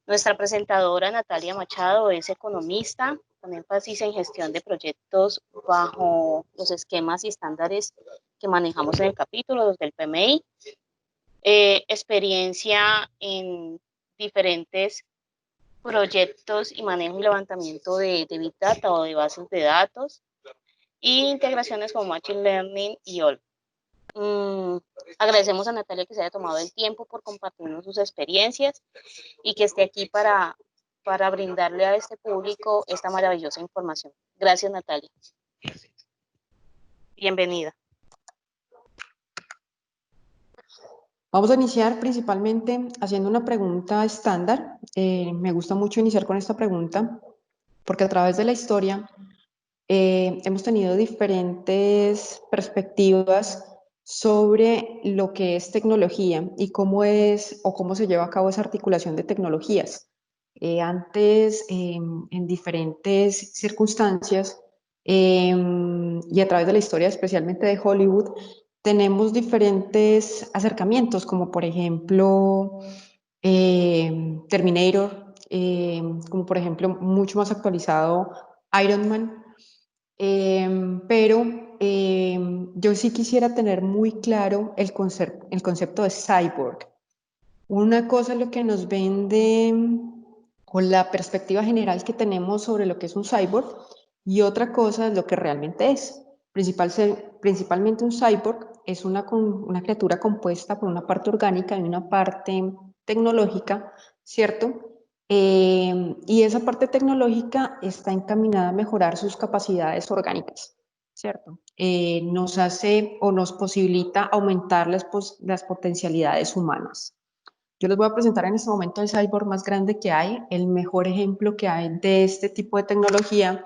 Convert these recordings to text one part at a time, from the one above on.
Nuestra presentadora Natalia Machado es economista con énfasis en gestión de proyectos bajo los esquemas y estándares que manejamos en el capítulo, los del PMI, experiencia en diferentes proyectos y manejo y levantamiento de Big Data o de bases de datos, y integraciones como Machine Learning y OL. Agradecemos a Natalia que se haya tomado el tiempo por compartirnos sus experiencias y que esté aquí para brindarle a este público esta maravillosa información. Gracias, Natalia. Bienvenida. Vamos a iniciar principalmente haciendo una pregunta estándar. Me gusta mucho iniciar con esta pregunta porque a través de la historia hemos tenido diferentes perspectivas sobre lo que es tecnología y cómo es o cómo se lleva a cabo esa articulación de tecnologías. Antes, en diferentes circunstancias y a través de la historia, especialmente de Hollywood, tenemos diferentes acercamientos, como por ejemplo Terminator, como por ejemplo mucho más actualizado Iron Man, pero yo sí quisiera tener muy claro el concepto de cyborg. Una cosa es lo que nos vende con la perspectiva general que tenemos sobre lo que es un cyborg y otra cosa es lo que realmente es. Principalmente un cyborg es una criatura compuesta por una parte orgánica y una parte tecnológica, ¿cierto? Y esa parte tecnológica está encaminada a mejorar sus capacidades orgánicas, ¿cierto? Nos hace o nos posibilita aumentar las potencialidades humanas. Yo les voy a presentar en este momento el cyborg más grande que hay, el mejor ejemplo que hay de este tipo de tecnología,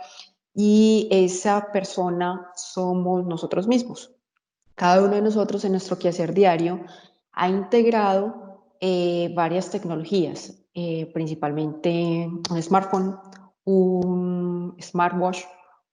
y esa persona somos nosotros mismos. Cada uno de nosotros en nuestro quehacer diario ha integrado varias tecnologías, principalmente un smartphone, un smartwatch,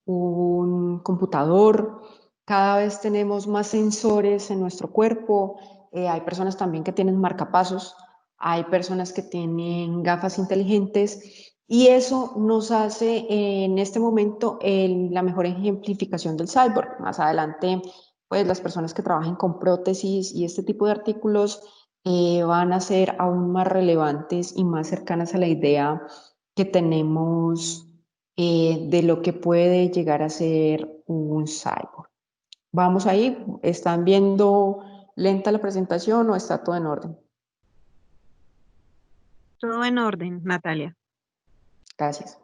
un computador. Cada vez tenemos más sensores en nuestro cuerpo. Hay personas también que tienen marcapasos, hay personas que tienen gafas inteligentes y eso nos hace en este momento la mejor ejemplificación del cyborg. Más adelante, pues las personas que trabajen con prótesis y este tipo de artículos van a ser aún más relevantes y más cercanas a la idea que tenemos de lo que puede llegar a ser un cyborg. Vamos ahí, ¿están viendo lenta la presentación o está todo en orden? Todo en orden, Natalia. Gracias.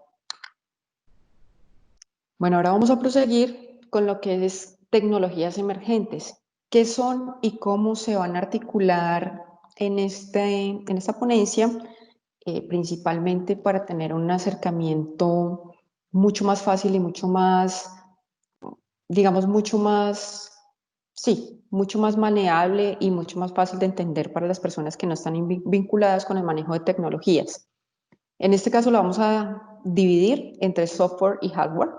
Bueno, ahora vamos a proseguir con lo que es tecnologías emergentes. ¿Qué son y cómo se van a articular en esta ponencia? Principalmente para tener un acercamiento mucho más fácil y mucho más, digamos, mucho más maleable y mucho más fácil de entender para las personas que no están vinculadas con el manejo de tecnologías. En este caso lo vamos a dividir entre software y hardware.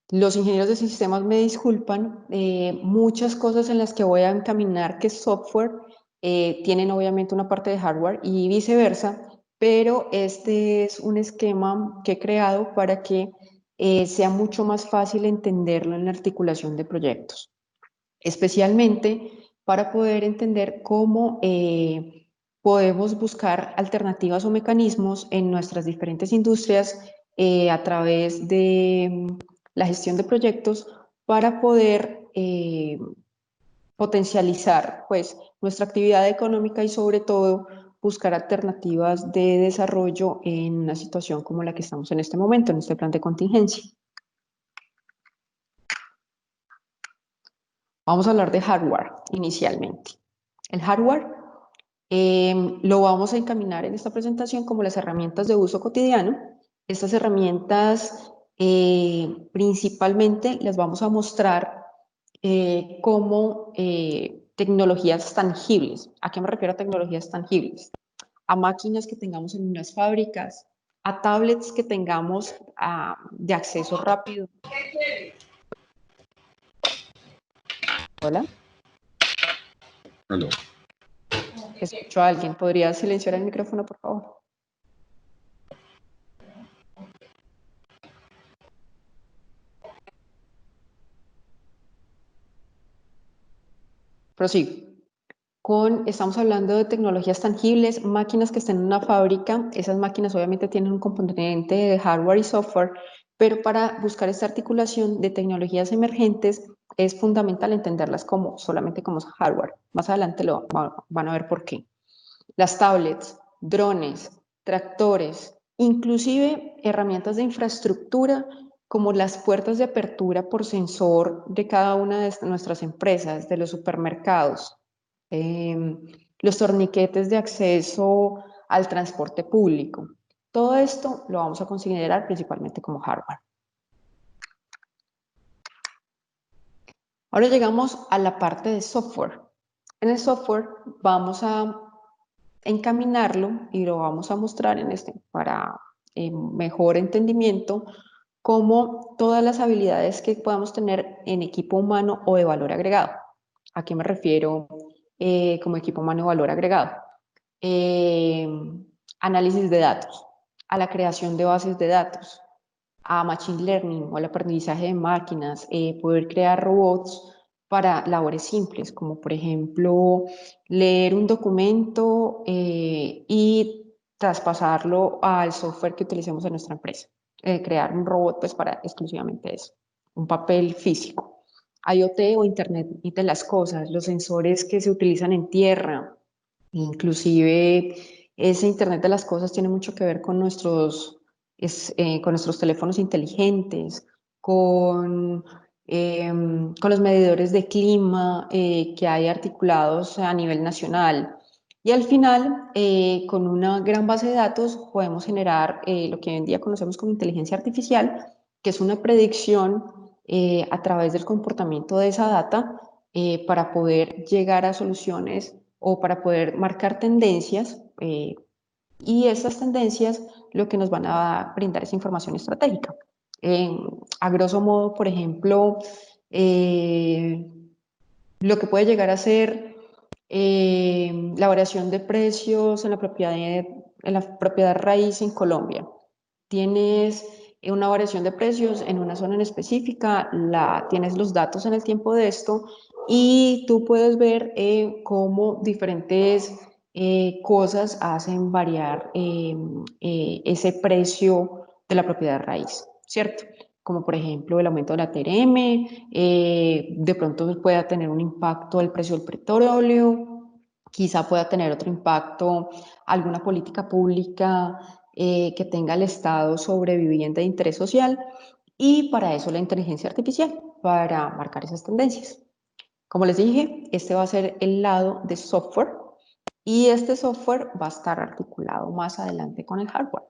Los ingenieros de sistemas me disculpan, muchas cosas en las que voy a encaminar que es software tienen obviamente una parte de hardware y viceversa, pero este es un esquema que he creado para que sea mucho más fácil entenderlo en la articulación de proyectos, especialmente para poder entender cómo podemos buscar alternativas o mecanismos en nuestras diferentes industrias a través de la gestión de proyectos para poder potencializar pues, nuestra actividad económica y sobre todo buscar alternativas de desarrollo en una situación como la que estamos en este momento, en este plan de contingencia. Vamos a hablar de hardware inicialmente. El hardware lo vamos a encaminar en esta presentación como las herramientas de uso cotidiano. Estas herramientas principalmente las vamos a mostrar como tecnologías tangibles. ¿A qué me refiero a tecnologías tangibles? A máquinas que tengamos en unas fábricas, a tablets que tengamos de acceso rápido. Hola. Aló. Escucho a alguien. ¿Podría silenciar el micrófono, por favor? Prosigo. Estamos hablando de tecnologías tangibles, máquinas que estén en una fábrica. Esas máquinas obviamente tienen un componente de hardware y software, pero para buscar esta articulación de tecnologías emergentes es fundamental entenderlas solamente como hardware. Más adelante van a ver por qué. Las tablets, drones, tractores, inclusive herramientas de infraestructura como las puertas de apertura por sensor de cada una de nuestras empresas, de los supermercados, los torniquetes de acceso al transporte público. Todo esto lo vamos a considerar principalmente como hardware. Ahora llegamos a la parte de software. En el software vamos a encaminarlo y lo vamos a mostrar para mejor entendimiento, como todas las habilidades que podamos tener en equipo humano o de valor agregado. ¿A qué me refiero como equipo humano de valor agregado? Análisis de datos, a la creación de bases de datos, a machine learning o al aprendizaje de máquinas, poder crear robots para labores simples, como por ejemplo leer un documento y traspasarlo al software que utilicemos en nuestra empresa. Crear un robot pues para exclusivamente eso, un papel físico. IoT o Internet de las cosas, los sensores que se utilizan en tierra, inclusive ese Internet de las cosas tiene mucho que ver con con nuestros teléfonos inteligentes, con los medidores de clima que hay articulados a nivel nacional. Y al final, con una gran base de datos, podemos generar lo que hoy en día conocemos como inteligencia artificial, que es una predicción a través del comportamiento de esa data para poder llegar a soluciones o para poder marcar tendencias y esas tendencias lo que nos van a brindar es información estratégica. A grosso modo, por ejemplo, lo que puede llegar a ser la variación de precios en la propiedad raíz en Colombia. Tienes una variación de precios en una zona en específica, tienes los datos en el tiempo de esto y tú puedes ver cómo diferentes cosas hacen variar ese precio de la propiedad raíz, ¿cierto? Como por ejemplo el aumento de la TRM, de pronto pueda tener un impacto el precio del petróleo, quizá pueda tener otro impacto alguna política pública que tenga el Estado sobre vivienda de interés social y para eso la inteligencia artificial, para marcar esas tendencias. Como les dije, este va a ser el lado de software y este software va a estar articulado más adelante con el hardware.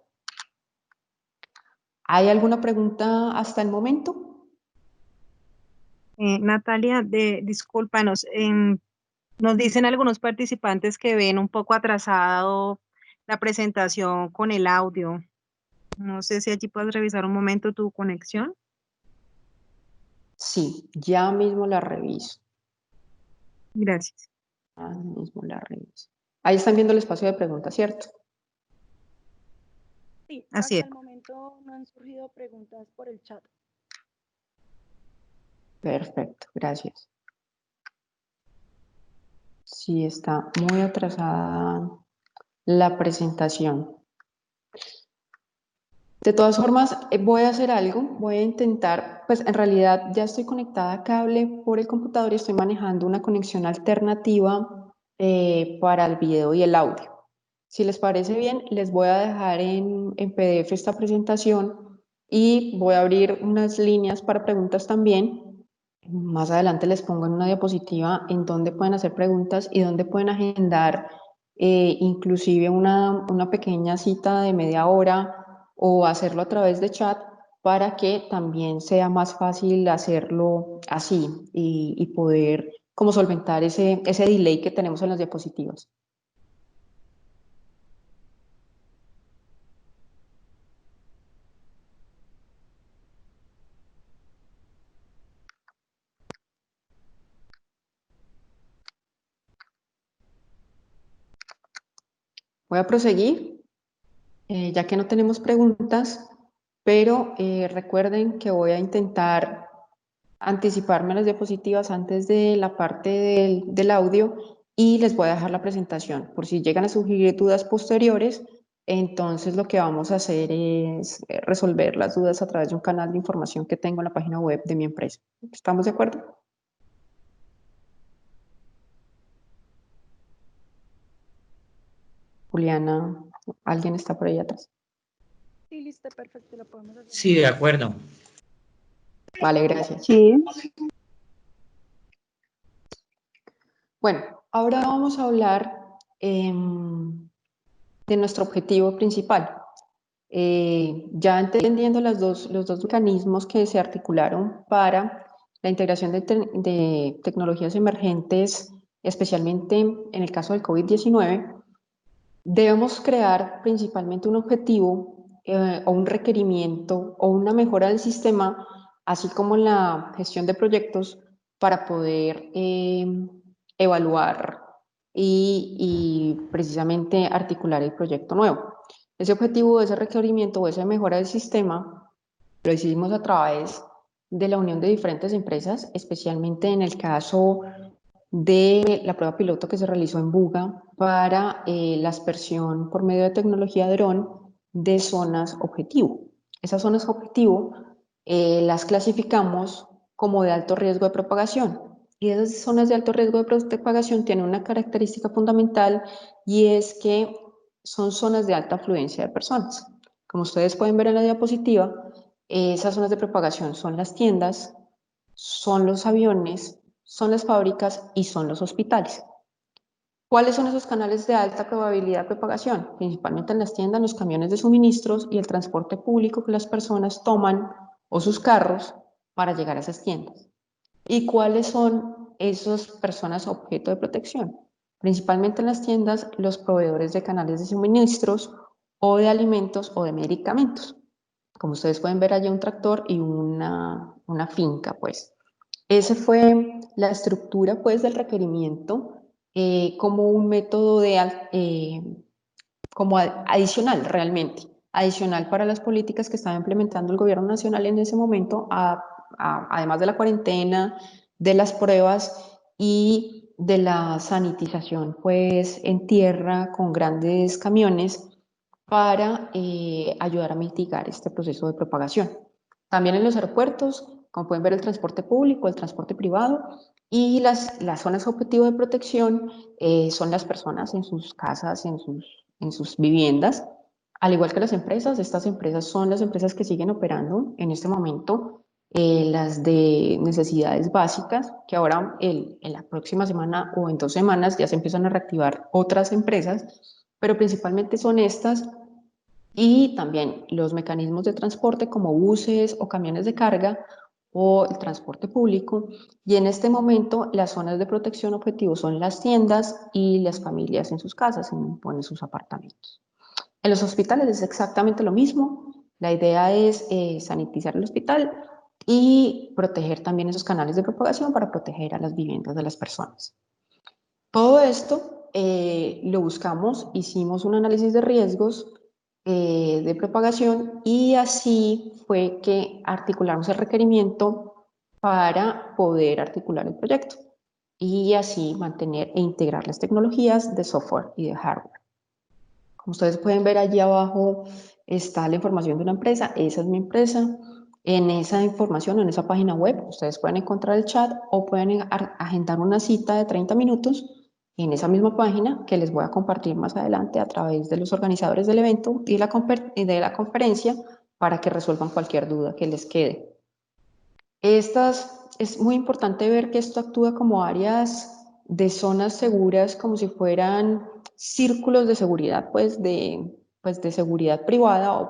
¿Hay alguna pregunta hasta el momento? Natalia, discúlpanos, nos dicen algunos participantes que ven un poco atrasado la presentación con el audio. No sé si allí puedes revisar un momento tu conexión. Sí, ya mismo la reviso. Gracias. Ya mismo la reviso. Ahí están viendo el espacio de preguntas, ¿cierto? Sí, Así hasta es. el momento no han surgido preguntas por el chat. Perfecto, gracias. Sí, está muy atrasada la presentación. De todas formas, voy a hacer algo, voy a intentar, pues en realidad ya estoy conectada a cable por el computador y estoy manejando una conexión alternativa para el video y el audio. Si les parece bien, les voy a dejar en PDF esta presentación y voy a abrir unas líneas para preguntas también. Más adelante les pongo en una diapositiva en donde pueden hacer preguntas y donde pueden agendar inclusive una pequeña cita de media hora o hacerlo a través de chat para que también sea más fácil hacerlo así y poder como solventar ese delay que tenemos en las diapositivas. Voy a proseguir, ya que no tenemos preguntas, pero recuerden que voy a intentar anticiparme a las diapositivas antes de la parte del audio y les voy a dejar la presentación. Por si llegan a surgir dudas posteriores, entonces lo que vamos a hacer es resolver las dudas a través de un canal de información que tengo en la página web de mi empresa. ¿Estamos de acuerdo? Juliana, ¿alguien está por ahí atrás? Sí, listo, perfecto, lo podemos hacer. Sí, de acuerdo. Vale, gracias. Sí. Bueno, ahora vamos a hablar de nuestro objetivo principal. Ya entendiendo los dos mecanismos que se articularon para la integración de tecnologías emergentes, especialmente en el caso del COVID-19, debemos crear principalmente un objetivo o un requerimiento o una mejora del sistema, así como la gestión de proyectos para poder evaluar y precisamente articular el proyecto nuevo. Ese objetivo, ese requerimiento o esa mejora del sistema lo hicimos a través de la unión de diferentes empresas, especialmente en el caso de la prueba piloto que se realizó en Buga para la aspersión por medio de tecnología dron de zonas objetivo. Esas zonas objetivo las clasificamos como de alto riesgo de propagación. Y esas zonas de alto riesgo de propagación tienen una característica fundamental y es que son zonas de alta afluencia de personas. Como ustedes pueden ver en la diapositiva, esas zonas de propagación son las tiendas, son los aviones, son las fábricas y son los hospitales. ¿Cuáles son esos canales de alta probabilidad de propagación? Principalmente en las tiendas, los camiones de suministros y el transporte público que las personas toman o sus carros para llegar a esas tiendas. ¿Y cuáles son esas personas objeto de protección? Principalmente en las tiendas, los proveedores de canales de suministros o de alimentos o de medicamentos. Como ustedes pueden ver, allí un tractor y una finca, pues. Esa fue la estructura, pues, del requerimiento como un método como adicional, realmente, adicional para las políticas que estaba implementando el gobierno nacional en ese momento, además de la cuarentena, de las pruebas y de la sanitización, pues, en tierra con grandes camiones para ayudar a mitigar este proceso de propagación. También en los aeropuertos, como pueden ver, el transporte público, el transporte privado y las zonas objetivo de protección son las personas en sus casas, en sus viviendas. Al igual que las empresas, estas empresas son las empresas que siguen operando en este momento, las de necesidades básicas, que ahora en la próxima semana o en 2 semanas ya se empiezan a reactivar otras empresas, pero principalmente son estas y también los mecanismos de transporte como buses o camiones de carga o el transporte público. Y en este momento las zonas de protección objetivo son las tiendas y las familias en sus casas, en sus apartamentos. En los hospitales es exactamente lo mismo. La idea es sanitizar el hospital y proteger también esos canales de propagación para proteger a las viviendas de las personas. Todo esto lo buscamos, hicimos un análisis de riesgos de propagación y así fue que articulamos el requerimiento para poder articular el proyecto y así mantener e integrar las tecnologías de software y de hardware. Como ustedes pueden ver allí abajo está la información de una empresa, esa es mi empresa. En esa información, en esa página web, ustedes pueden encontrar el chat o pueden agendar una cita de 30 minutos en esa misma página que les voy a compartir más adelante a través de los organizadores del evento y de la conferencia para que resuelvan cualquier duda que les quede. Es muy importante ver que esto actúa como áreas de zonas seguras, como si fueran círculos de seguridad, pues de seguridad privada.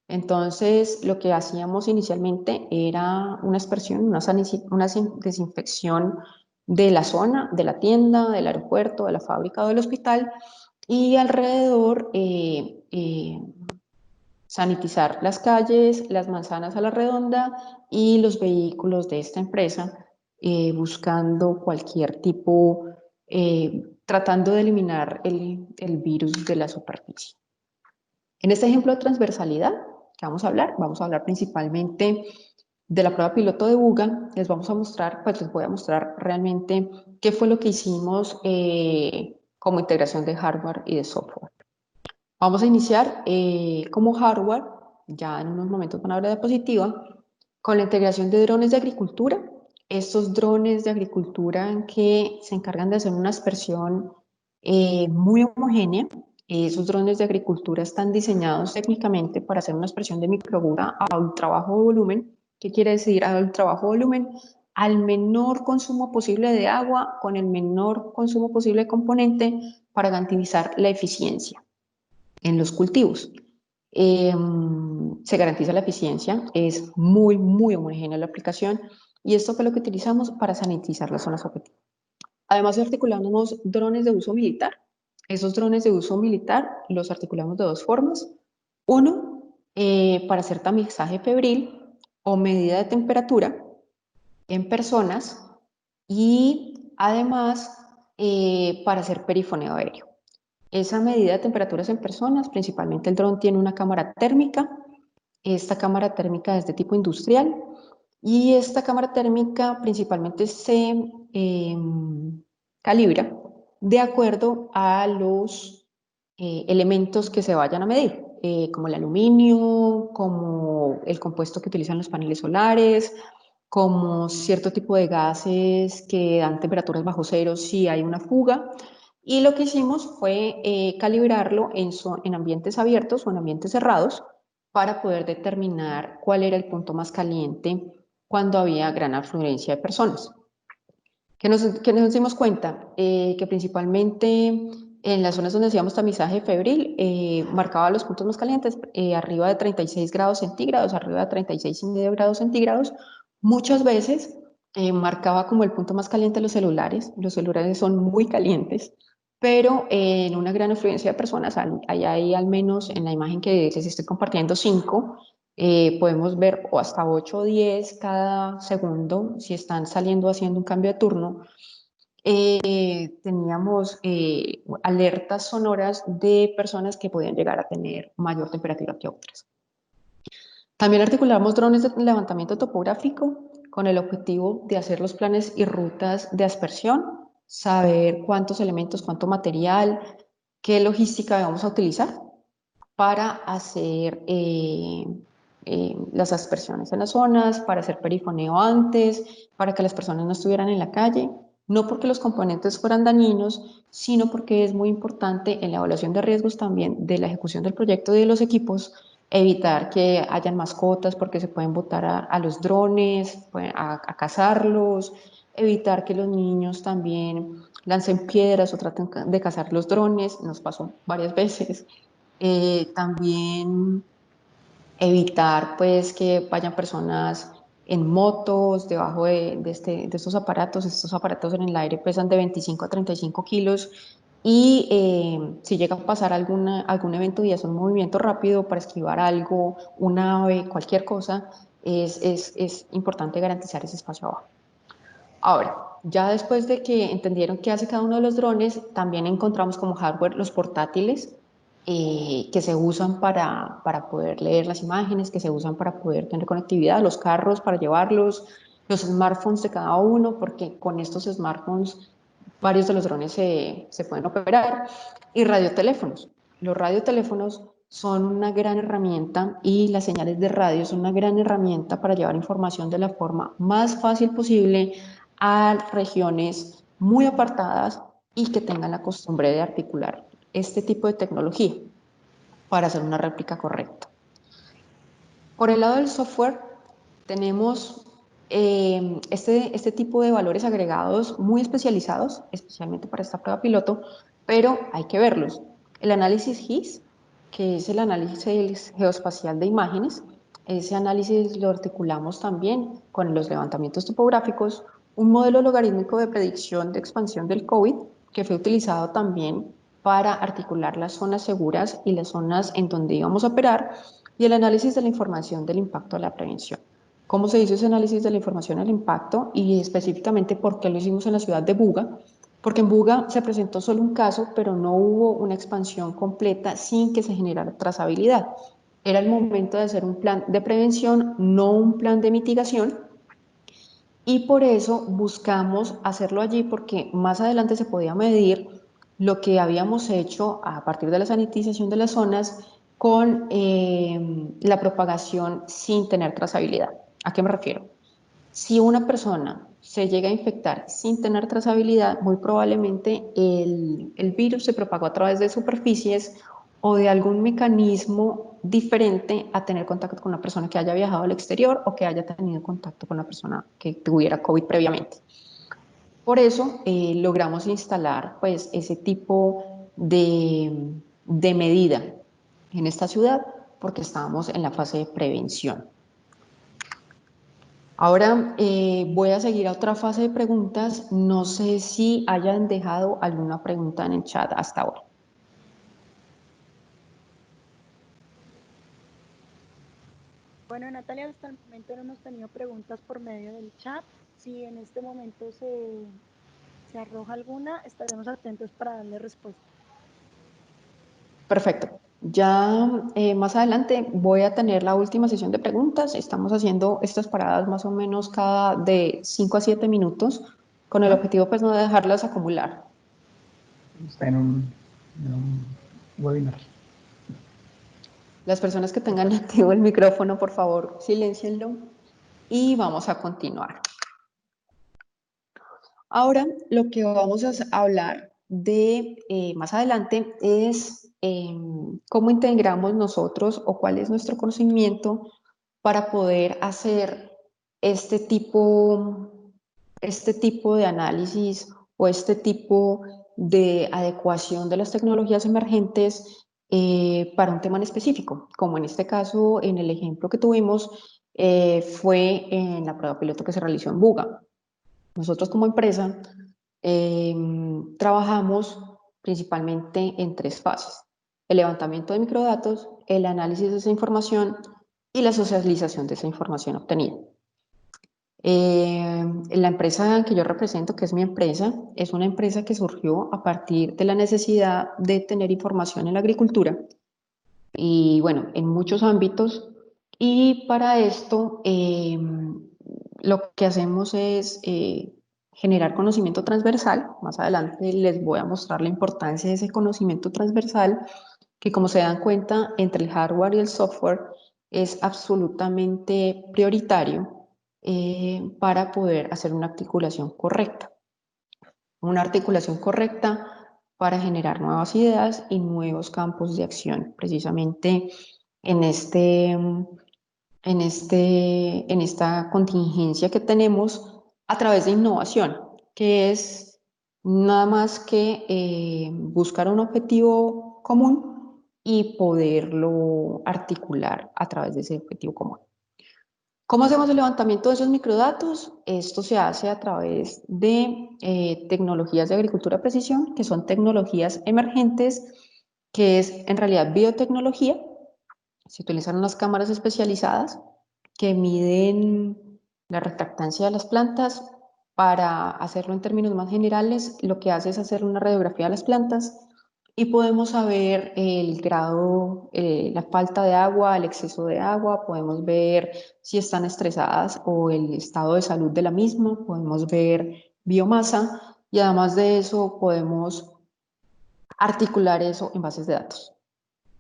Entonces, lo que hacíamos inicialmente era una aspersión, una desinfección de la zona, de la tienda, del aeropuerto, de la fábrica o del hospital, y alrededor sanitizar las calles, las manzanas a la redonda y los vehículos de esta empresa, buscando cualquier tipo, tratando de eliminar el virus de la superficie. En este ejemplo de transversalidad que vamos a hablar principalmente de la prueba piloto de Buga, les vamos a mostrar, pues les voy a mostrar realmente qué fue lo que hicimos como integración de hardware y de software. Vamos a iniciar como hardware, ya en unos momentos van a hablar de diapositiva, con la integración de drones de agricultura. Estos drones de agricultura que se encargan de hacer una aspersión muy homogénea. Esos drones de agricultura están diseñados técnicamente para hacer una aspersión de microburbuja a ultra bajo volumen. ¿Qué quiere decir a ultra bajo volumen? Al menor consumo posible de agua, con el menor consumo posible de componente, para garantizar la eficiencia en los cultivos. Se garantiza la eficiencia, es muy homogénea la aplicación y esto fue lo que utilizamos para sanitizar las zonas objetivas. Además articulamos drones de uso militar. Esos drones de uso militar los articulamos de dos formas. Uno, para hacer tamizaje febril o medida de temperatura en personas y además para hacer perifoneo aéreo. Esa medida de temperaturas en personas, principalmente el dron tiene una cámara térmica. Esta cámara térmica es de tipo industrial y esta cámara térmica principalmente se calibra de acuerdo a los elementos que se vayan a medir, como el aluminio, como el compuesto que utilizan los paneles solares, como cierto tipo de gases que dan temperaturas bajo cero si hay una fuga. Y lo que hicimos fue calibrarlo en ambientes abiertos o en ambientes cerrados para poder determinar cuál era el punto más caliente cuando había gran afluencia de personas. ¿Qué nos dimos cuenta? Que principalmente en las zonas donde hacíamos tamizaje febril, marcaba los puntos más calientes, arriba de 36 grados centígrados, arriba de 36,5 grados centígrados. Muchas veces marcaba como el punto más caliente los celulares son muy calientes, pero en una gran afluencia de personas, hay al menos en la imagen que les estoy compartiendo 5, podemos ver o hasta 8 o 10 cada segundo si están saliendo haciendo un cambio de turno. Teníamos alertas sonoras de personas que podían llegar a tener mayor temperatura que otras. También articulamos drones de levantamiento topográfico con el objetivo de hacer los planes y rutas de aspersión, saber cuántos elementos, cuánto material, qué logística vamos a utilizar para hacer las aspersiones en las zonas, para hacer perifoneo antes, para que las personas no estuvieran en la calle, no porque los componentes fueran dañinos, sino porque es muy importante en la evaluación de riesgos también de la ejecución del proyecto y de los equipos, evitar que hayan mascotas porque se pueden botar a los drones, a cazarlos, evitar que los niños también lancen piedras o traten de cazar los drones, nos pasó varias veces. También evitar pues que vayan personas en motos debajo de estos aparatos en el aire pesan de 25 a 35 kilos y si llega a pasar algún evento y es un movimiento rápido para esquivar algo, un ave, cualquier cosa, es importante garantizar ese espacio abajo. Ahora, ya después de que entendieron qué hace cada uno de los drones, también encontramos como hardware los portátiles que se usan para poder leer las imágenes, que se usan para poder tener conectividad, los carros para llevarlos, los smartphones de cada uno, porque con estos smartphones varios de los drones se pueden operar, y radioteléfonos. Los radioteléfonos son una gran herramienta y las señales de radio son una gran herramienta para llevar información de la forma más fácil posible a regiones muy apartadas y que tengan la costumbre de articular este tipo de tecnología para hacer una réplica correcta. Por el lado del software, tenemos este tipo de valores agregados muy especializados, especialmente para esta prueba piloto, pero hay que verlos. El análisis GIS, que es el análisis geoespacial de imágenes, ese análisis lo articulamos también con los levantamientos topográficos, un modelo logarítmico de predicción de expansión del COVID, que fue utilizado también para articular las zonas seguras y las zonas en donde íbamos a operar, y el análisis de la información del impacto de la prevención. ¿Cómo se hizo ese análisis de la información del impacto? Y específicamente, ¿por qué lo hicimos en la ciudad de Buga? Porque en Buga se presentó solo un caso, pero no hubo una expansión completa sin que se generara trazabilidad. Era el momento de hacer un plan de prevención, no un plan de mitigación, y por eso buscamos hacerlo allí porque más adelante se podía medir lo que habíamos hecho a partir de la sanitización de las zonas con la propagación sin tener trazabilidad. ¿A qué me refiero? Si una persona se llega a infectar sin tener trazabilidad, muy probablemente el virus se propagó a través de superficies o de algún mecanismo diferente a tener contacto con una persona que haya viajado al exterior o que haya tenido contacto con una persona que tuviera COVID previamente. Por eso logramos instalar pues, ese tipo de medida en esta ciudad porque estábamos en la fase de prevención. Ahora voy a seguir a otra fase de preguntas. No sé si hayan dejado alguna pregunta en el chat hasta ahora. Bueno, Natalia, hasta el momento no hemos tenido preguntas por medio del chat. Si en este momento se arroja alguna, estaremos atentos para darle respuesta. Perfecto. Ya más adelante voy a tener la última sesión de preguntas. Estamos haciendo estas paradas más o menos cada de 5 a 7 minutos con el objetivo pues no de dejarlas acumular. Está en un webinar. Las personas que tengan activo el micrófono, por favor, siléncienlo y vamos a continuar. Ahora lo que vamos a hablar de más adelante es cómo integramos nosotros o cuál es nuestro conocimiento para poder hacer este tipo de análisis o este tipo de adecuación de las tecnologías emergentes para un tema en específico, como en este caso, en el ejemplo que tuvimos, fue en la prueba piloto que se realizó en Buga. Nosotros como empresa trabajamos principalmente en 3 fases: el levantamiento de microdatos, el análisis de esa información y la socialización de esa información obtenida. La empresa que yo represento, que es mi empresa, es una empresa que surgió a partir de la necesidad de tener información en la agricultura y bueno, en muchos ámbitos. Y para esto lo que hacemos es generar conocimiento transversal. Más adelante les voy a mostrar la importancia de ese conocimiento transversal, que como se dan cuenta, entre el hardware y el software es absolutamente prioritario para poder hacer una articulación correcta. Una articulación correcta para generar nuevas ideas y nuevos campos de acción, precisamente en esta contingencia que tenemos a través de innovación, que es nada más que buscar un objetivo común y poderlo articular a través de ese objetivo común. ¿Cómo hacemos el levantamiento de esos microdatos? Esto se hace a través de tecnologías de agricultura de precisión, que son tecnologías emergentes, que es en realidad biotecnología. Se utilizan unas cámaras especializadas que miden la retractancia de las plantas. Para hacerlo en términos más generales, lo que hace es hacer una radiografía de las plantas y podemos saber el grado, la falta de agua, el exceso de agua, podemos ver si están estresadas o el estado de salud de la misma, podemos ver biomasa y además de eso podemos articular eso en bases de datos.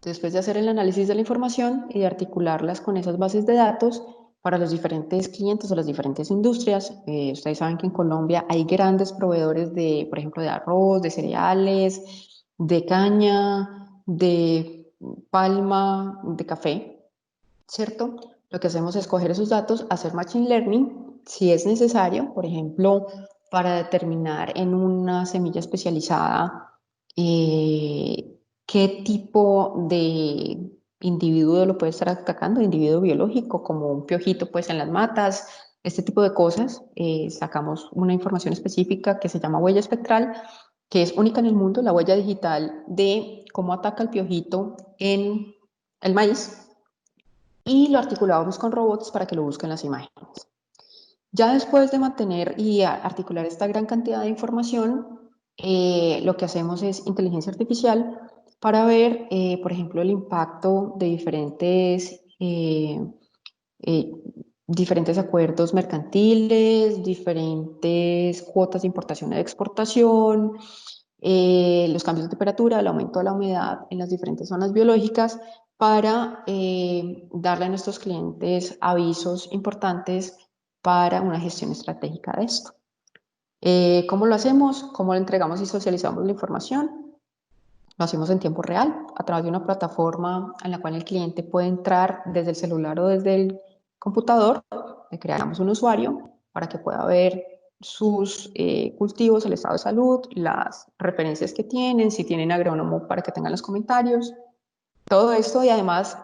Después de hacer el análisis de la información y de articularlas con esas bases de datos para los diferentes clientes o las diferentes industrias, ustedes saben que en Colombia hay grandes proveedores de, por ejemplo, de arroz, de cereales, de caña, de palma, de café, ¿cierto? Lo que hacemos es coger esos datos, hacer machine learning, si es necesario, por ejemplo, para determinar en una semilla especializada qué tipo de individuo lo puede estar atacando, individuo biológico, como un piojito pues en las matas, este tipo de cosas. Sacamos una información específica que se llama huella espectral, que es única en el mundo, la huella digital de cómo ataca el piojito en el maíz, y lo articulábamos con robots para que lo busquen las imágenes. Ya después de mantener y articular esta gran cantidad de información, lo que hacemos es inteligencia artificial para ver, por ejemplo, el impacto de diferentes acuerdos mercantiles, diferentes cuotas de importación y de exportación, los cambios de temperatura, el aumento de la humedad en las diferentes zonas biológicas, para darle a nuestros clientes avisos importantes para una gestión estratégica de esto. ¿Cómo lo hacemos? ¿Cómo le entregamos y socializamos la información? Lo hacemos en tiempo real, a través de una plataforma en la cual el cliente puede entrar desde el celular o desde el computador. Le creamos un usuario para que pueda ver sus cultivos, el estado de salud, las referencias que tienen, si tienen agrónomo para que tengan los comentarios, todo esto. Y además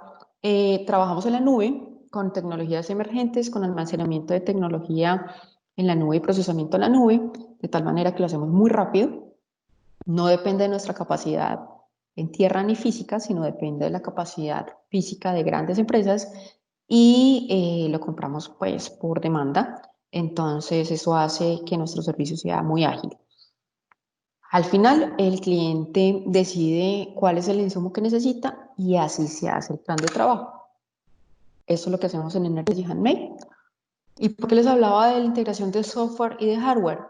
trabajamos en la nube con tecnologías emergentes, con almacenamiento de tecnología en la nube y procesamiento en la nube, de tal manera que lo hacemos muy rápido. No depende de nuestra capacidad en tierra ni física, sino depende de la capacidad física de grandes empresas, y lo compramos pues por demanda. Entonces eso hace que nuestro servicio sea muy ágil. Al final el cliente decide cuál es el insumo que necesita y así se hace el plan de trabajo. Eso es lo que hacemos en Energy Handmade. ¿Y por qué les hablaba de la integración de software y de hardware?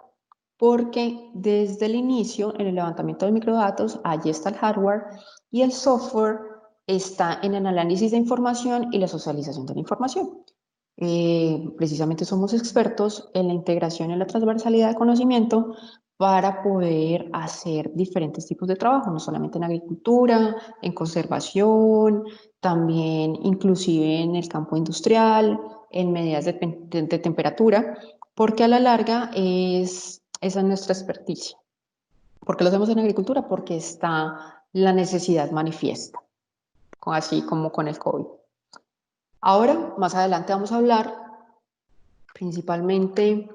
Porque desde el inicio, en el levantamiento de microdatos, allí está el hardware, y el software está en el análisis de información y la socialización de la información. Precisamente somos expertos en la integración y en la transversalidad de conocimiento para poder hacer diferentes tipos de trabajo, no solamente en agricultura, en conservación, también inclusive en el campo industrial, en medidas de temperatura, porque a la larga esa es nuestra experticia. ¿Por qué lo hacemos en agricultura? Porque está la necesidad manifiesta, así como con el COVID. Ahora, más adelante vamos a hablar principalmente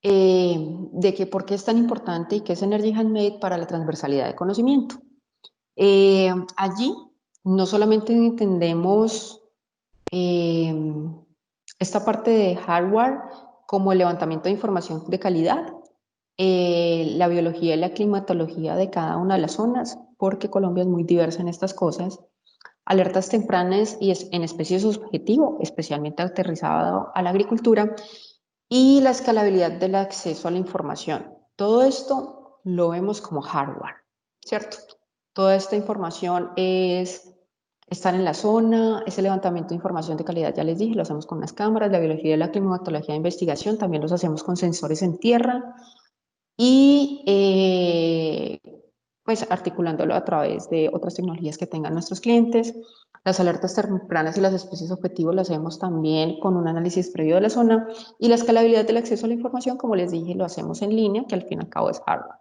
de que por qué es tan importante y qué es Energy Handmade para la transversalidad de conocimiento. Allí no solamente entendemos esta parte de hardware como el levantamiento de información de calidad, la biología y la climatología de cada una de las zonas, porque Colombia es muy diversa en estas cosas, alertas tempranas y en especies objetivo, especialmente aterrizado a la agricultura, y la escalabilidad del acceso a la información. Todo esto lo vemos como hardware, ¿cierto? Toda esta información es estar en la zona, ese levantamiento de información de calidad, ya les dije, lo hacemos con unas cámaras, la biología y la climatología de investigación, también los hacemos con sensores en tierra, y pues articulándolo a través de otras tecnologías que tengan nuestros clientes. Las alertas tempranas y las especies objetivo las hacemos también con un análisis previo de la zona, y la escalabilidad del acceso a la información, como les dije, lo hacemos en línea, que al fin y al cabo es hardware.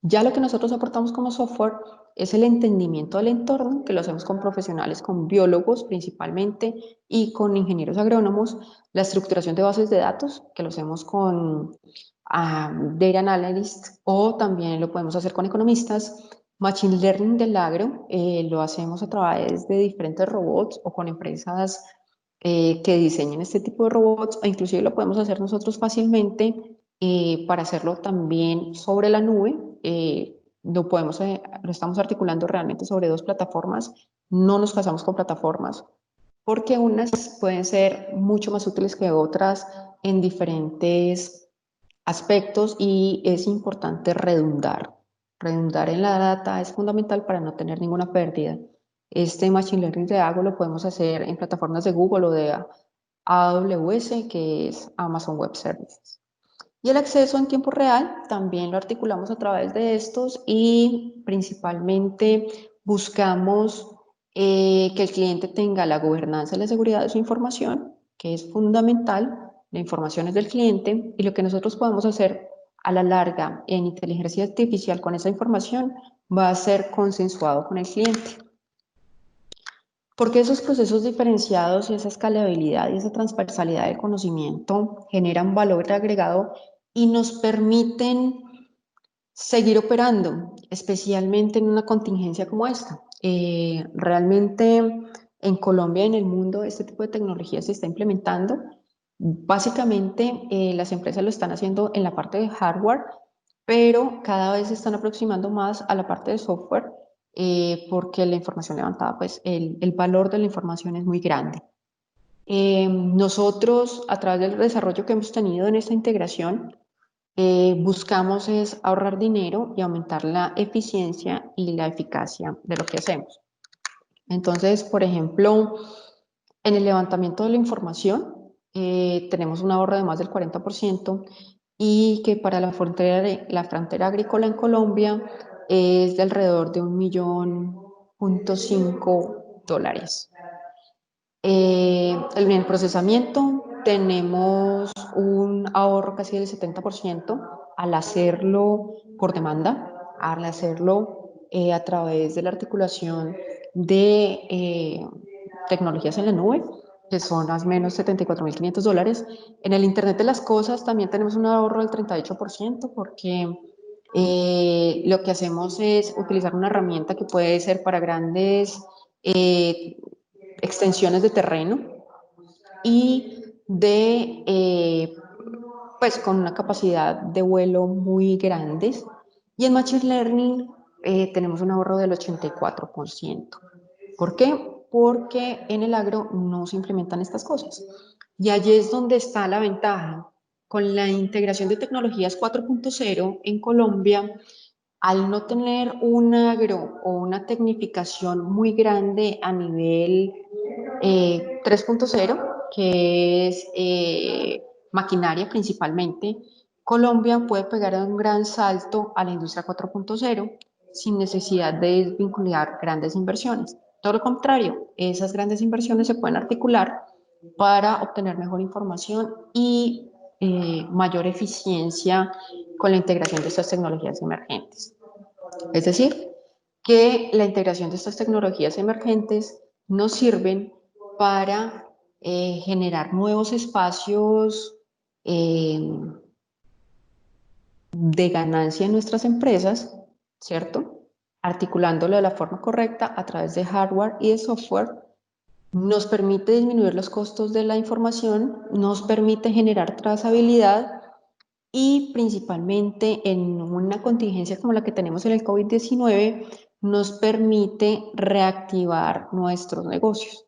Ya lo que nosotros aportamos como software es el entendimiento del entorno, que lo hacemos con profesionales, con biólogos principalmente y con ingenieros agrónomos, la estructuración de bases de datos, que lo hacemos con data analysts, o también lo podemos hacer con economistas. Machine learning del agro, lo hacemos a través de diferentes robots o con empresas que diseñen este tipo de robots, o inclusive lo podemos hacer nosotros fácilmente para hacerlo también sobre la nube. Lo estamos articulando realmente sobre dos plataformas. No nos casamos con plataformas porque unas pueden ser mucho más útiles que otras en diferentes aspectos, y es importante redundar. Redundar en la data es fundamental para no tener ninguna pérdida. Este Machine Learning de Agro lo podemos hacer en plataformas de Google o de AWS, que es Amazon Web Services. Y el acceso en tiempo real también lo articulamos a través de estos, y principalmente buscamos que el cliente tenga la gobernanza y la seguridad de su información, que es fundamental. La información es del cliente, y lo que nosotros podemos hacer a la larga en inteligencia artificial con esa información va a ser consensuado con el cliente. Porque esos procesos diferenciados y esa escalabilidad y esa transversalidad del conocimiento generan valor agregado y nos permiten seguir operando, especialmente en una contingencia como esta. Realmente en Colombia y en el mundo este tipo de tecnología se está implementando. Básicamente las empresas lo están haciendo en la parte de hardware, pero cada vez se están aproximando más a la parte de software porque la información levantada, pues el valor de la información es muy grande. Nosotros, a través del desarrollo que hemos tenido en esta integración, buscamos es ahorrar dinero y aumentar la eficiencia y la eficacia de lo que hacemos. Entonces, por ejemplo, en el levantamiento de la información, tenemos un ahorro de más del 40% y que para la frontera agrícola en Colombia es de alrededor de $1,500,000. En el procesamiento tenemos un ahorro casi del 70% al hacerlo por demanda, al hacerlo a través de la articulación de tecnologías en la nube, que son más o menos $74,500. En el Internet de las Cosas también tenemos un ahorro del 38% porque lo que hacemos es utilizar una herramienta que puede ser para grandes extensiones de terreno y pues con una capacidad de vuelo muy grandes. Y en Machine Learning tenemos un ahorro del 84%. ¿Por qué? Porque en el agro no se implementan estas cosas. Y allí es donde está la ventaja. Con la integración de tecnologías 4.0 en Colombia, al no tener un agro o una tecnificación muy grande a nivel 3.0, que es maquinaria principalmente, Colombia puede pegar un gran salto a la industria 4.0 sin necesidad de desvincular grandes inversiones. Todo lo contrario, esas grandes inversiones se pueden articular para obtener mejor información y mayor eficiencia con la integración de estas tecnologías emergentes. Es decir, que la integración de estas tecnologías emergentes nos sirven para generar nuevos espacios de ganancia en nuestras empresas, ¿cierto? Articulándolo de la forma correcta a través de hardware y de software, nos permite disminuir los costos de la información, nos permite generar trazabilidad y principalmente en una contingencia como la que tenemos en el COVID-19, nos permite reactivar nuestros negocios.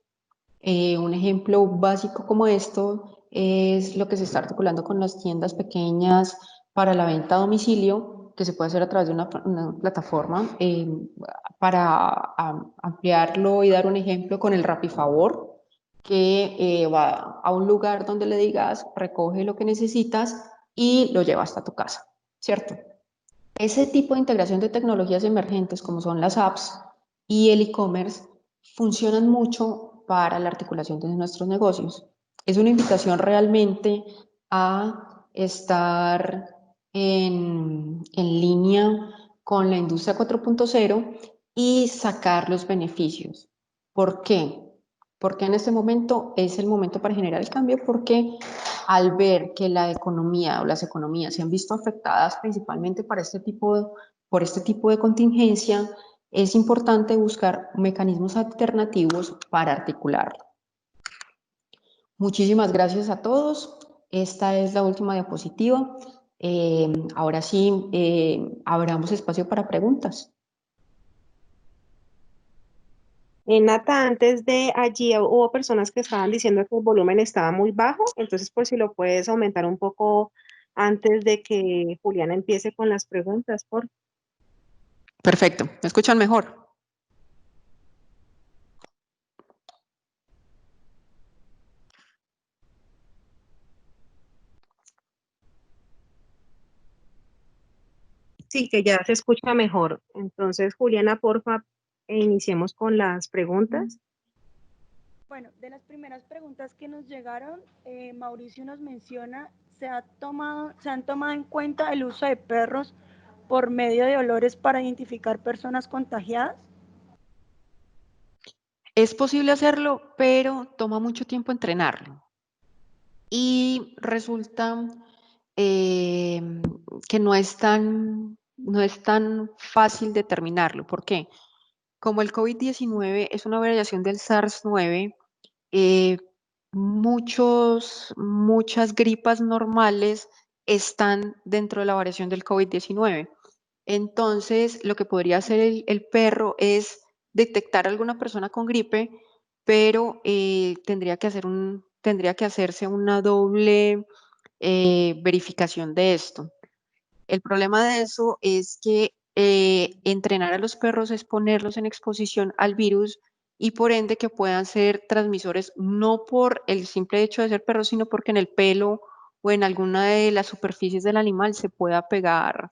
Un ejemplo básico como esto es lo que se está articulando con las tiendas pequeñas para la venta a domicilio, que se puede hacer a través de una plataforma. Para ampliarlo y dar un ejemplo con el Rapifavor, que va a un lugar donde le digas, recoge lo que necesitas y lo lleva hasta tu casa, ¿cierto? Ese tipo de integración de tecnologías emergentes, como son las apps y el e-commerce, funcionan mucho para la articulación de nuestros negocios. Es una invitación realmente a estar en línea con la industria 4.0 y sacar los beneficios. ¿Por qué? Porque en este momento es el momento para generar el cambio, porque al ver que la economía o las economías se han visto afectadas principalmente por este tipo de contingencia, es importante buscar mecanismos alternativos para articularlo. Muchísimas gracias a todos. Esta es la última diapositiva. Ahora sí, abramos espacio para preguntas. Nata, antes de allí hubo personas que estaban diciendo que el volumen estaba muy bajo, entonces por si lo puedes aumentar un poco antes de que Juliana empiece con las preguntas, por Perfecto. ¿Me escuchan mejor? Sí, que ya se escucha mejor. Entonces, Juliana, porfa, iniciemos con las preguntas. Bueno, de las primeras preguntas que nos llegaron, Mauricio nos menciona, se han tomado en cuenta el uso de perros por medio de olores para identificar personas contagiadas? Es posible hacerlo, pero toma mucho tiempo entrenarlo. Y resulta que no es tan fácil determinarlo. ¿Por qué? Como el COVID-19 es una variación del SARS-9, muchas gripas normales están dentro de la variación del COVID-19. Entonces, lo que podría hacer el perro es detectar a alguna persona con gripe, pero tendría que hacerse una doble verificación de esto. El problema de eso es que entrenar a los perros es ponerlos en exposición al virus y por ende que puedan ser transmisores no por el simple hecho de ser perros, sino porque en el pelo o en alguna de las superficies del animal se pueda pegar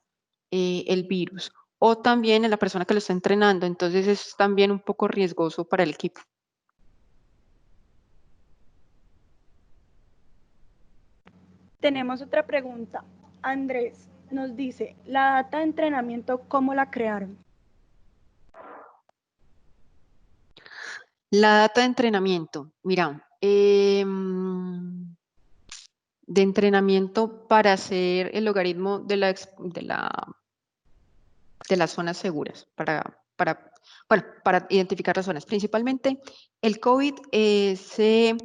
el virus. O también en la persona que lo está entrenando. Entonces es también un poco riesgoso para el equipo. Tenemos otra pregunta. Andrés nos dice, ¿la data de entrenamiento cómo la crearon? La data de entrenamiento, mira, de entrenamiento para hacer el logaritmo de las zonas seguras, para identificar las zonas. Principalmente, el COVID se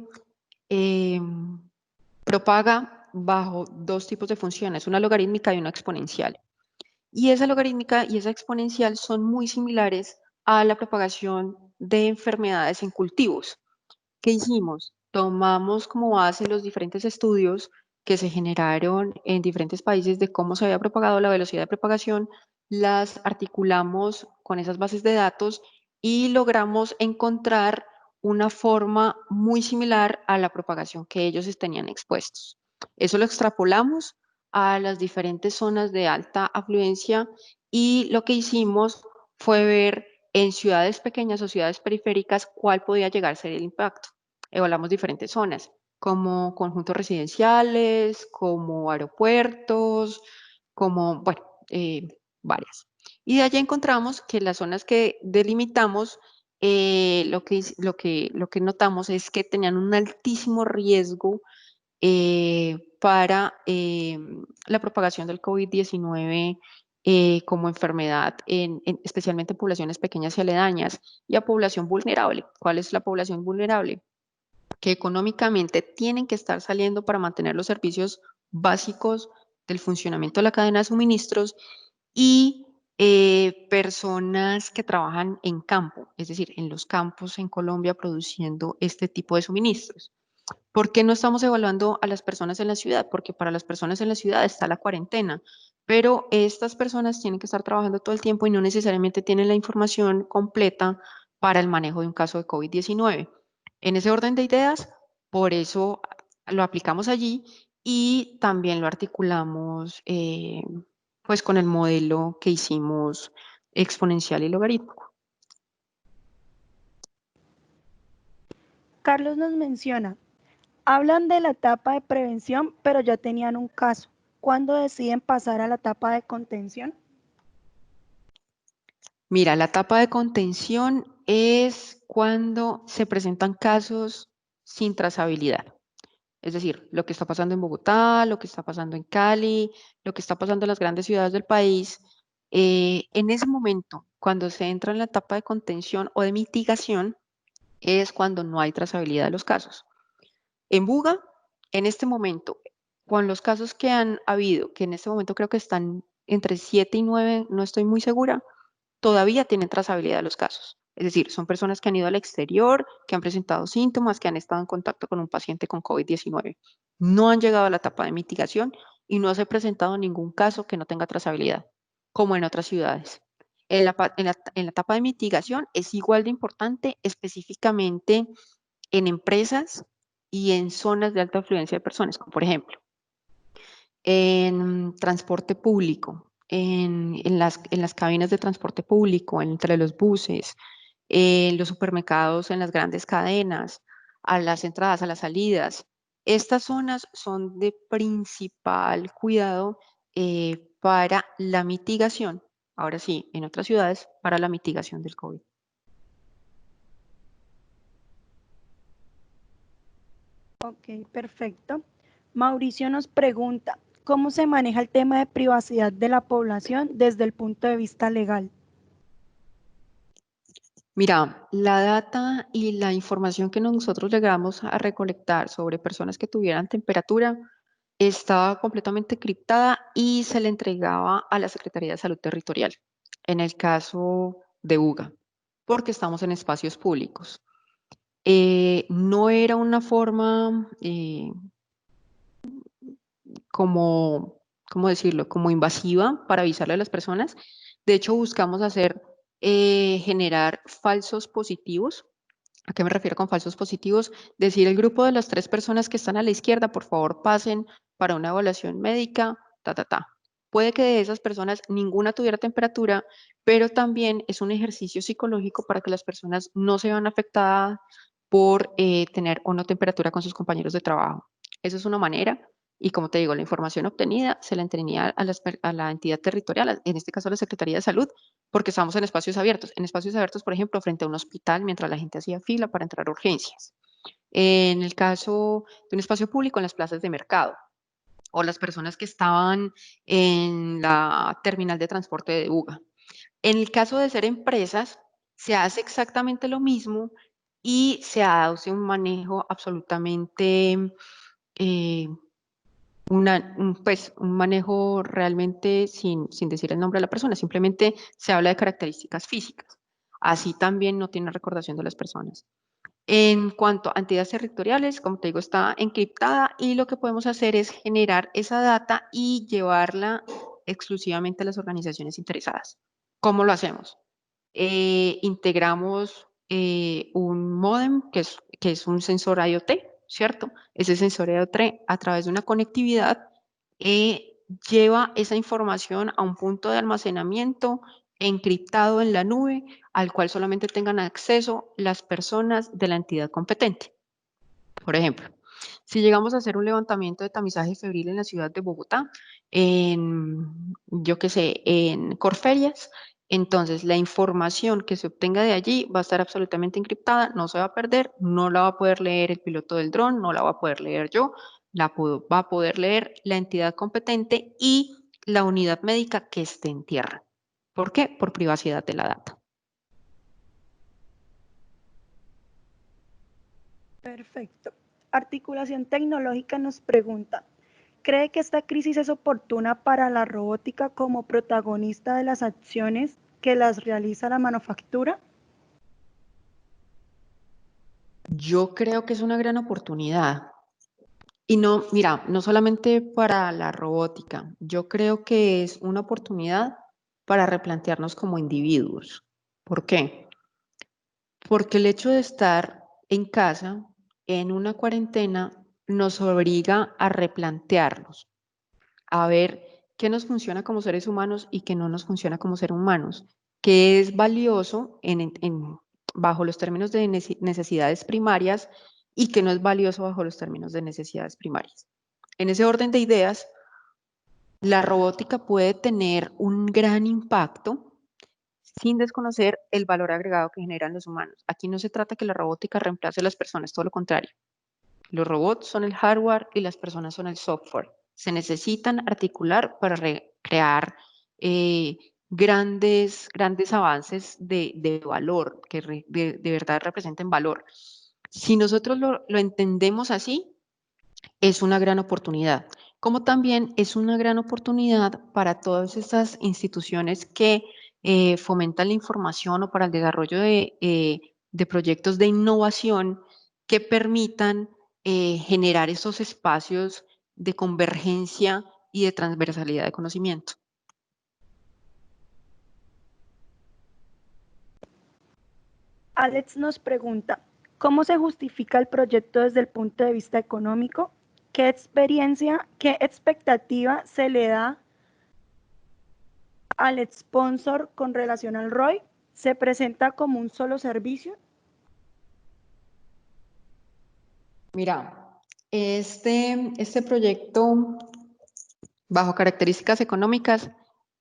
propaga bajo dos tipos de funciones, una logarítmica y una exponencial. Y esa logarítmica y esa exponencial son muy similares a la propagación de enfermedades en cultivos. ¿Qué hicimos? Tomamos como base los diferentes estudios que se generaron en diferentes países de cómo se había propagado la velocidad de propagación, las articulamos con esas bases de datos y logramos encontrar una forma muy similar a la propagación que ellos tenían expuestos. Eso lo extrapolamos a las diferentes zonas de alta afluencia y lo que hicimos fue ver en ciudades pequeñas o ciudades periféricas cuál podía llegar a ser el impacto. Evaluamos diferentes zonas, como conjuntos residenciales, como aeropuertos, como, bueno, varias. Y de allí encontramos que las zonas que delimitamos, lo que notamos es que tenían un altísimo riesgo para la propagación del COVID-19 como enfermedad, especialmente en poblaciones pequeñas y aledañas, y a población vulnerable. ¿Cuál es la población vulnerable? Que económicamente tienen que estar saliendo para mantener los servicios básicos del funcionamiento de la cadena de suministros y personas que trabajan en campo, es decir, en los campos en Colombia produciendo este tipo de suministros. ¿Por qué no estamos evaluando a las personas en la ciudad? Porque para las personas en la ciudad está la cuarentena, pero estas personas tienen que estar trabajando todo el tiempo y no necesariamente tienen la información completa para el manejo de un caso de COVID-19. En ese orden de ideas, por eso lo aplicamos allí y también lo articulamos pues con el modelo que hicimos exponencial y logarítmico. Carlos nos menciona, hablan de la etapa de prevención, pero ya tenían un caso. ¿Cuándo deciden pasar a la etapa de contención? Mira, la etapa de contención es cuando se presentan casos sin trazabilidad. Es decir, lo que está pasando en Bogotá, lo que está pasando en Cali, lo que está pasando en las grandes ciudades del país. En ese momento, cuando se entra en la etapa de contención o de mitigación, es cuando no hay trazabilidad de los casos. En Buga, en este momento, con los casos que han habido, que en este momento creo que están entre 7 y 9, no estoy muy segura, todavía tienen trazabilidad de los casos. Es decir, son personas que han ido al exterior, que han presentado síntomas, que han estado en contacto con un paciente con COVID-19. No han llegado a la etapa de mitigación y no se ha presentado ningún caso que no tenga trazabilidad, como en otras ciudades. En la etapa de mitigación es igual de importante, específicamente en empresas y en zonas de alta afluencia de personas, como por ejemplo, en transporte público, en las cabinas de transporte público, entre los buses, en los supermercados, en las grandes cadenas, a las entradas, a las salidas. Estas zonas son de principal cuidado para la mitigación, ahora sí, en otras ciudades, para la mitigación del COVID. Ok, perfecto. Mauricio nos pregunta, ¿cómo se maneja el tema de privacidad de la población desde el punto de vista legal? Mira, la data y la información que nosotros llegamos a recolectar sobre personas que tuvieran temperatura estaba completamente criptada y se le entregaba a la Secretaría de Salud Territorial, en el caso de UGA, porque estamos en espacios públicos. No era una forma ¿cómo decirlo? Como invasiva para avisarle a las personas. De hecho, buscamos generar falsos positivos. ¿A qué me refiero con falsos positivos? Decir el grupo de las 3 personas que están a la izquierda, por favor, pasen para una evaluación médica, ta. Puede que de esas personas ninguna tuviera temperatura, pero también es un ejercicio psicológico para que las personas no se vean afectadas por tener o no temperatura con sus compañeros de trabajo. Esa es una manera. Y como te digo, la información obtenida se la entregaría a la entidad territorial, en este caso a la Secretaría de Salud, porque estamos en espacios abiertos. En espacios abiertos, por ejemplo, frente a un hospital, mientras la gente hacía fila para entrar a urgencias. En el caso de un espacio público, en las plazas de mercado, o las personas que estaban en la terminal de transporte de UGA. En el caso de ser empresas, se hace exactamente lo mismo y se hace un manejo absolutamente un manejo realmente sin decir el nombre de la persona, simplemente se habla de características físicas. Así también no tiene recordación de las personas. En cuanto a entidades territoriales, como te digo, está encriptada y lo que podemos hacer es generar esa data y llevarla exclusivamente a las organizaciones interesadas. ¿Cómo lo hacemos? Integramos un módem que es un sensor IoT, ¿cierto? Ese sensor IoT a través de una conectividad lleva esa información a un punto de almacenamiento encriptado en la nube al cual solamente tengan acceso las personas de la entidad competente. Por ejemplo, si llegamos a hacer un levantamiento de tamizaje febril en la ciudad de Bogotá, yo qué sé, en Corferias, entonces la información que se obtenga de allí va a estar absolutamente encriptada, no se va a perder, no la va a poder leer el piloto del dron, no la va a poder leer yo, va a poder leer la entidad competente y la unidad médica que esté en tierra. ¿Por qué? Por privacidad de la data. Perfecto. Articulación Tecnológica nos pregunta, ¿cree que esta crisis es oportuna para la robótica como protagonista de las acciones que las realiza la manufactura? Yo creo que es una gran oportunidad. Y no, mira, no solamente para la robótica, yo creo que es una oportunidad para replantearnos como individuos. ¿Por qué? Porque el hecho de estar en casa, en una cuarentena, nos obliga a replantearnos, a ver qué nos funciona como seres humanos y qué no nos funciona como seres humanos, qué es valioso bajo los términos de necesidades primarias y qué no es valioso bajo los términos de necesidades primarias. En ese orden de ideas, la robótica puede tener un gran impacto sin desconocer el valor agregado que generan los humanos. Aquí no se trata que la robótica reemplace a las personas, todo lo contrario. Los robots son el hardware y las personas son el software. Se necesitan articular para crear grandes avances de valor, que de verdad representen valor. Si nosotros lo entendemos así, es una gran oportunidad, como también es una gran oportunidad para todas estas instituciones que fomentan la información o para el desarrollo de proyectos de innovación que permitan generar esos espacios de convergencia y de transversalidad de conocimiento. Alex nos pregunta, ¿cómo se justifica el proyecto desde el punto de vista económico? ¿Qué expectativa se le da al sponsor con relación al ROI? ¿Se presenta como un solo servicio? Mira, este proyecto, bajo características económicas,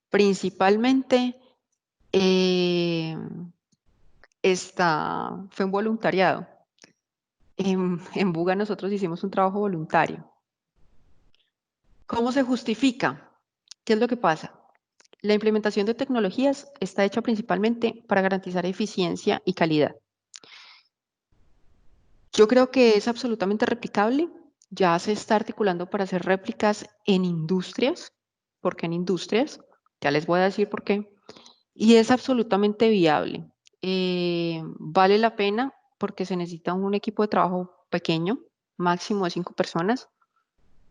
principalmente fue un voluntariado. En Buga nosotros hicimos un trabajo voluntario. ¿Cómo se justifica? ¿Qué es lo que pasa? La implementación de tecnologías está hecha principalmente para garantizar eficiencia y calidad. Yo creo que es absolutamente replicable ya se está articulando para hacer réplicas en industrias. ¿Por qué en industrias? Ya les voy a decir por qué. Y es absolutamente viable. Vale la pena porque se necesita un equipo de trabajo pequeño, máximo de 5 personas,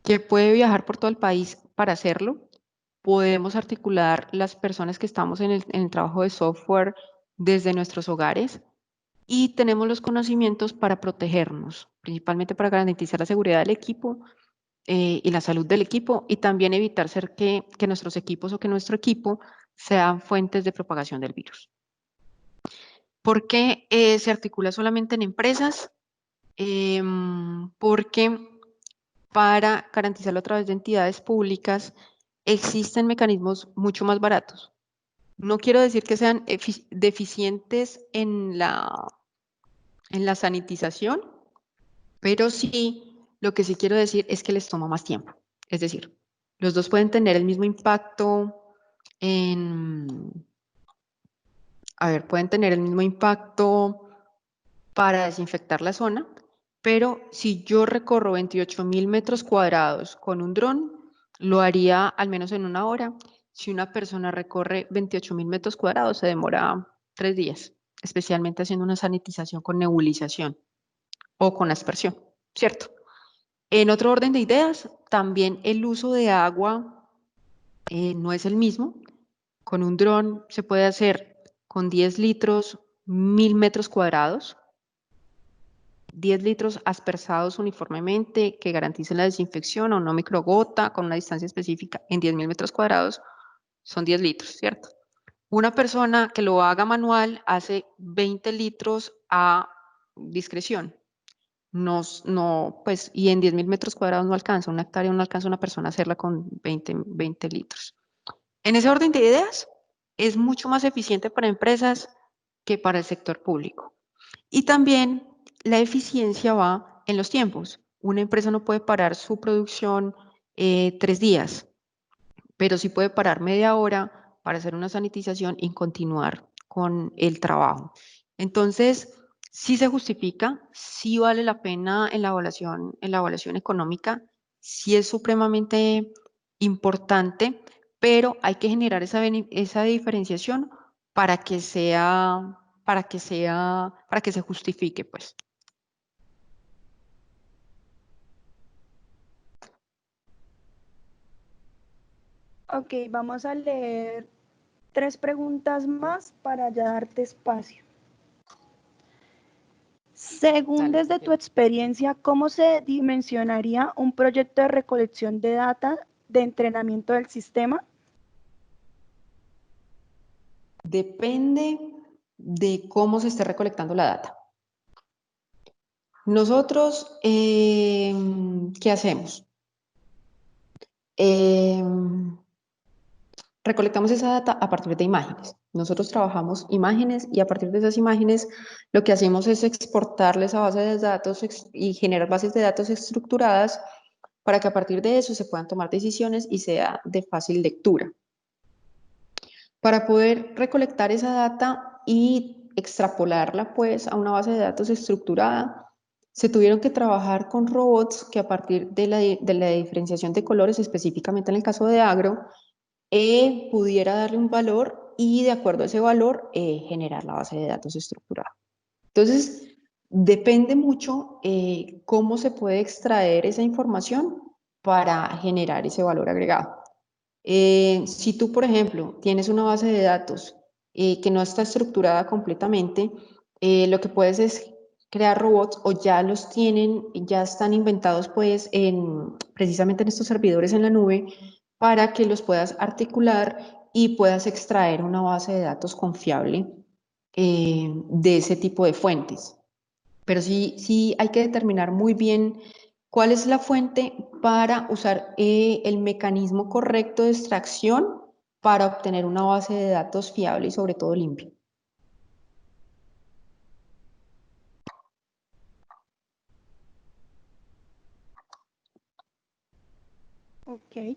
que puede viajar por todo el país para hacerlo. Podemos articular las personas que estamos en el trabajo de software desde nuestros hogares y tenemos los conocimientos para protegernos, principalmente para garantizar la seguridad del equipo y la salud del equipo y también evitar ser que nuestros equipos o que nuestro equipo sean fuentes de propagación del virus. ¿Por qué se articula solamente en empresas? Porque para garantizarlo a través de entidades públicas existen mecanismos mucho más baratos. No quiero decir que sean deficientes en la sanitización, pero sí, lo que sí quiero decir es que les toma más tiempo. Es decir, los dos pueden tener el mismo impacto pueden tener el mismo impacto para desinfectar la zona, pero si yo recorro 28.000 metros cuadrados con un dron, lo haría al menos en 1 hora. Si una persona recorre 28.000 metros cuadrados, se demora 3 días, especialmente haciendo una sanitización con nebulización o con aspersión, ¿cierto? En otro orden de ideas, también el uso de agua no es el mismo. Con un dron se puede hacer con 10 litros, 1.000 metros cuadrados, 10 litros aspersados uniformemente que garanticen la desinfección o no microgota con una distancia específica en 10.000 metros cuadrados, son 10 litros, ¿cierto? Una persona que lo haga manual hace 20 litros a discreción. Pues, y en 10.000 metros cuadrados no alcanza, una hectárea no alcanza una persona a hacerla con 20 litros. En ese orden de ideas, es mucho más eficiente para empresas que para el sector público. Y también la eficiencia va en los tiempos. Una empresa no puede parar su producción 3 días, pero sí puede parar media hora para hacer una sanitización y continuar con el trabajo. Entonces, sí se justifica, sí vale la pena en la evaluación económica, sí es supremamente importante, pero hay que generar esa diferenciación para que se justifique, pues. Ok, vamos a leer 3 preguntas más para ya darte espacio. Según Dale. desde tu experiencia, ¿cómo se dimensionaría un proyecto de recolección de data de entrenamiento del sistema? Depende de cómo se esté recolectando la data. Nosotros, ¿qué hacemos? Recolectamos esa data a partir de imágenes. Nosotros trabajamos imágenes y a partir de esas imágenes lo que hacemos es exportarles a bases de datos y generar bases de datos estructuradas para que a partir de eso se puedan tomar decisiones y sea de fácil lectura. Para poder recolectar esa data y extrapolarla pues a una base de datos estructurada, se tuvieron que trabajar con robots que a partir de la diferenciación de colores, específicamente en el caso de agro, pudiera darle un valor y de acuerdo a ese valor generar la base de datos estructurada. Entonces, depende mucho cómo se puede extraer esa información para generar ese valor agregado. Si tú, por ejemplo, tienes una base de datos que no está estructurada completamente, lo que puedes es crear robots o ya los tienen, ya están inventados pues precisamente en estos servidores en la nube para que los puedas articular y puedas extraer una base de datos confiable de ese tipo de fuentes. Pero sí hay que determinar muy bien cuál es la fuente para usar el mecanismo correcto de extracción para obtener una base de datos fiable y sobre todo limpia. Ok.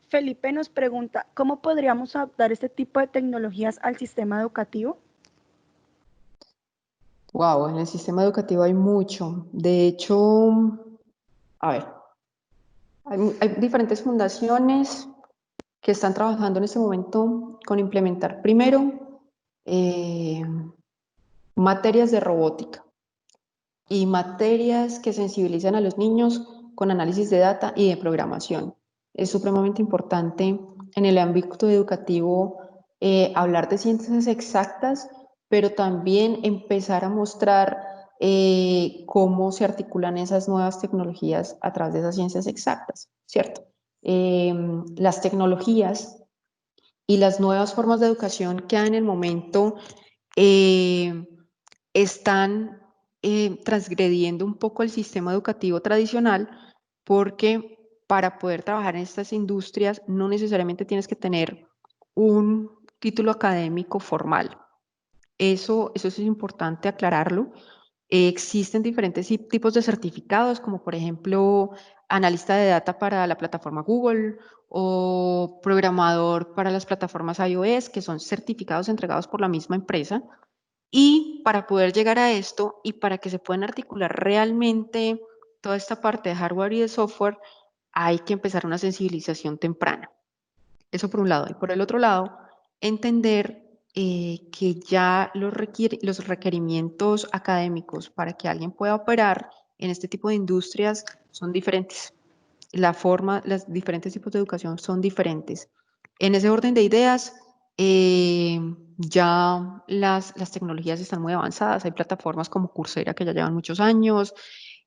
Felipe nos pregunta, ¿cómo podríamos adaptar este tipo de tecnologías al sistema educativo? Wow, en el sistema educativo hay mucho. De hecho, a ver, Hay diferentes fundaciones que están trabajando en este momento con implementar primero materias de robótica y materias que sensibilizan a los niños con análisis de data y de programación. Es supremamente importante en el ámbito educativo hablar de ciencias exactas, pero también empezar a mostrar cómo se articulan esas nuevas tecnologías a través de esas ciencias exactas, ¿cierto? Las tecnologías y las nuevas formas de educación que hay en el momento están transgrediendo un poco el sistema educativo tradicional, porque para poder trabajar en estas industrias no necesariamente tienes que tener un título académico formal. Eso es importante aclararlo. Existen diferentes tipos de certificados, como por ejemplo analista de data para la plataforma Google o programador para las plataformas iOS, que son certificados entregados por la misma empresa. Y para poder llegar a esto y para que se puedan articular realmente toda esta parte de hardware y de software, hay que empezar una sensibilización temprana. Eso por un lado. Y por el otro lado, entender que ya los requerimientos académicos para que alguien pueda operar en este tipo de industrias son diferentes. Los diferentes tipos de educación son diferentes. En ese orden de ideas, ya las tecnologías están muy avanzadas. Hay plataformas como Coursera que ya llevan muchos años,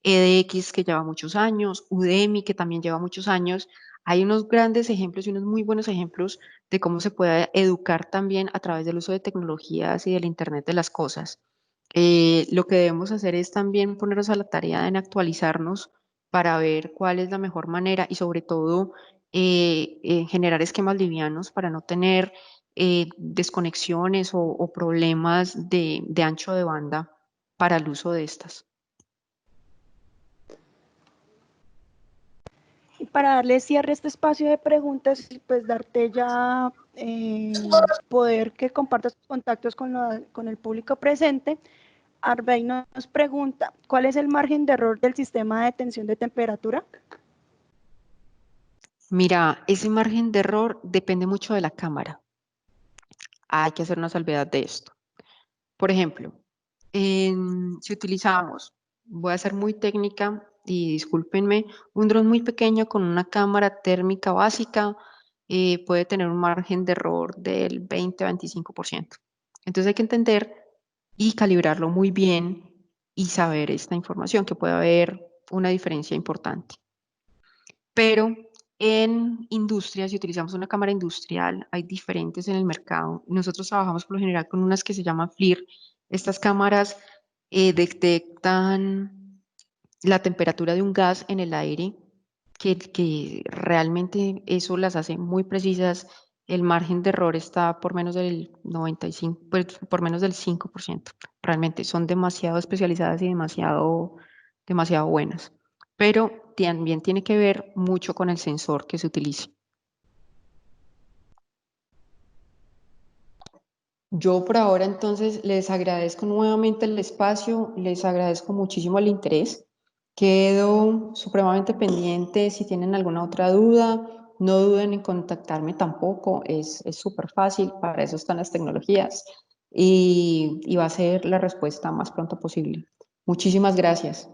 edX que lleva muchos años, Udemy que también lleva muchos años. Hay unos grandes ejemplos y unos muy buenos ejemplos de cómo se puede educar también a través del uso de tecnologías y del Internet de las cosas. Lo que debemos hacer es también ponernos a la tarea en actualizarnos para ver cuál es la mejor manera y sobre todo generar esquemas livianos para no tener desconexiones o problemas de ancho de banda para el uso de estas. Y para darle cierre a este espacio de preguntas y pues darte ya poder que compartas tus contactos con el público presente, Arbey nos pregunta, ¿cuál es el margen de error del sistema de detención de temperatura? Mira, ese margen de error depende mucho de la cámara. Hay que hacer una salvedad de esto. Por ejemplo, si utilizamos, voy a ser muy técnica y discúlpenme, un dron muy pequeño con una cámara térmica básica puede tener un margen de error del 20-25%. Entonces hay que entender y calibrarlo muy bien y saber esta información, que puede haber una diferencia importante. Pero en industria, si utilizamos una cámara industrial, hay diferentes en el mercado. Nosotros trabajamos por lo general con unas que se llaman FLIR. Estas cámaras detectan la temperatura de un gas en el aire, que realmente eso las hace muy precisas. El margen de error está por menos del 95, pues, por menos del 5%. Realmente son demasiado especializadas y demasiado buenas. Pero también tiene que ver mucho con el sensor que se utilice. Yo por ahora entonces les agradezco nuevamente el espacio, les agradezco muchísimo el interés. Quedo supremamente pendiente si tienen alguna otra duda. No duden en contactarme tampoco, es súper fácil, para eso están las tecnologías y va a ser la respuesta más pronto posible. Muchísimas gracias.